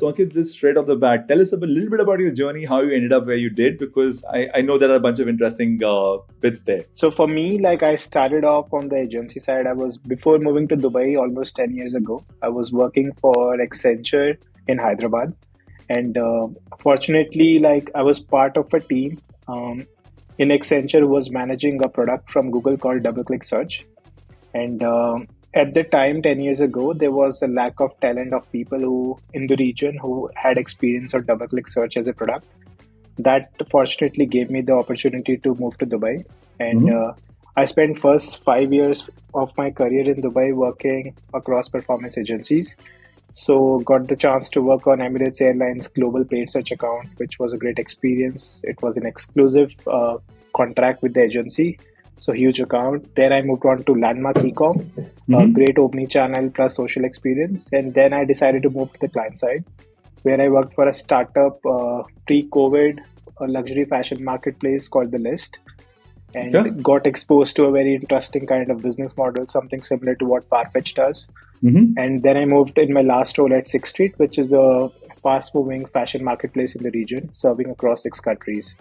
So Ankit, just straight off the bat, tell us a little bit about your journey, how you ended up where you did, because I know there are a bunch of interesting bits there. So for me, like I started off on the agency side. I was before moving to Dubai almost 10 years ago. I was working for Accenture in Hyderabad. And fortunately, like I was part of a team in Accenture who was managing a product from Google called DoubleClick Search. And at the time, 10 years ago, there was a lack of talent of people who in the region who had experience of DoubleClick Search as a product. That fortunately gave me the opportunity to move to Dubai. And I spent first 5 years of my career in Dubai working across performance agencies. So got the chance to work on Emirates Airlines global paid search account, which was a great experience. It was an exclusive contract with the agency. So huge account. Then I moved on to Landmark Ecom, a great omni-channel plus social experience. And then I decided to move to the client side, where I worked for a startup pre-COVID, a luxury fashion marketplace called The List, and got exposed to a very interesting kind of business model, something similar to what Farfetch does. And then I moved in my last role at Sixth Street, which is a fast-moving fashion marketplace in the region, serving across 6 countries.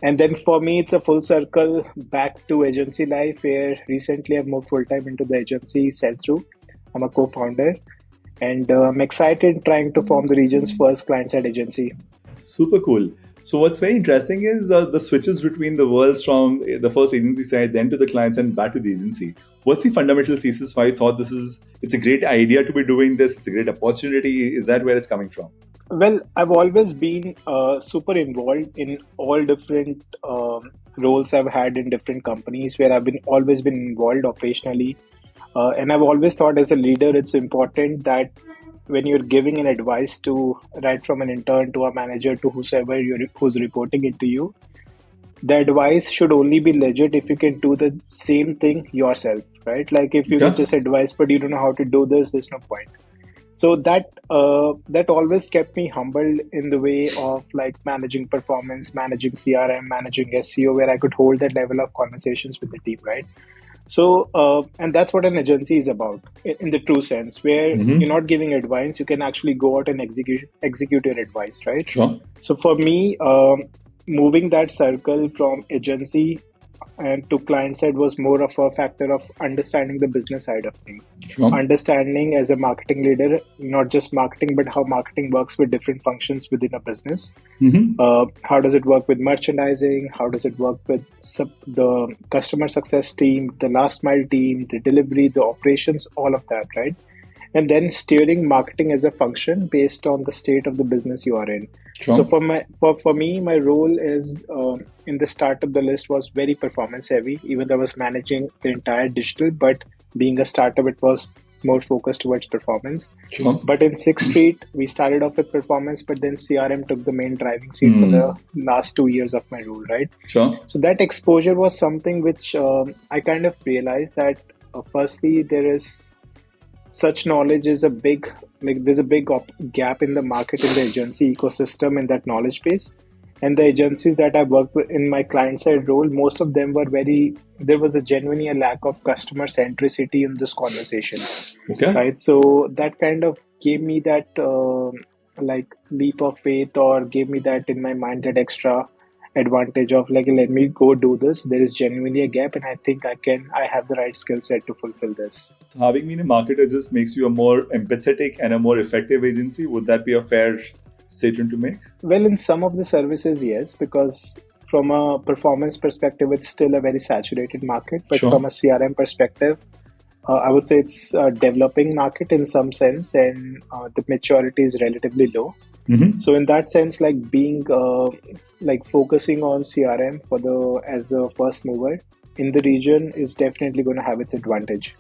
And then for me, it's a full circle back to agency life, where recently I've moved full-time into the agency SellThru. I'm a co-founder. And I'm excited trying to form the region's first client-side agency. Super cool. So what's very interesting is the switches between the worlds from the first agency side, then to the clients and back to the agency. What's the fundamental thesis why you thought it's a great idea to be doing this? It's a great opportunity. Is that where it's coming from? Well, I've always been super involved in all different roles I've had in different companies where I've always been involved operationally. And I've always thought as a leader, it's important that when you're giving an advice to right from an intern to a manager to whosoever who's reporting it to you, the advice should only be legit if you can do the same thing yourself, right? Like if you get just advice, but you don't know how to do this, there's no point. So that always kept me humbled in the way of like managing performance, managing CRM, managing SEO, where I could hold that level of conversations with the team, right? So, and that's what an agency is about in the true sense, where you're not giving advice, you can actually go out and execute your advice, right? Sure. So for me, moving that circle from agency and to client side was more of a factor of understanding the business side of things. Sure. Understanding as a marketing leader, not just marketing, but how marketing works with different functions within a business. How does it work with merchandising? How does it work with the customer success team, the last mile team, the delivery, the operations, all of that, right? And then steering marketing as a function based on the state of the business you are in. Sure. So for me, my role is in the startup, the list was very performance heavy, even though I was managing the entire digital, but being a startup, it was more focused towards performance. Sure. But in Sixth Street, we started off with performance, but then CRM took the main driving seat for the last 2 years of my role, right? Sure. So that exposure was something which I kind of realized that firstly, there is such knowledge is there's a big gap in the market, in the agency ecosystem, in that knowledge base. And the agencies that I worked with in my client side role, most of them were there was genuinely a lack of customer centricity in this conversation. Okay. Right. So that kind of gave me that leap of faith, or gave me that in my mind, that extra advantage of like, let me go do this. There is genuinely a gap, and I think I have the right skill set to fulfill this. Having been a marketer just makes you a more empathetic and a more effective agency. Would that be a fair statement to make? Well, in some of the services, yes, because from a performance perspective, it's still a very saturated market. But Sure. from a CRM perspective, I would say it's a developing market in some sense, and the maturity is relatively low. So in that sense, like being focusing on CRM as a first mover in the region is definitely going to have its advantage.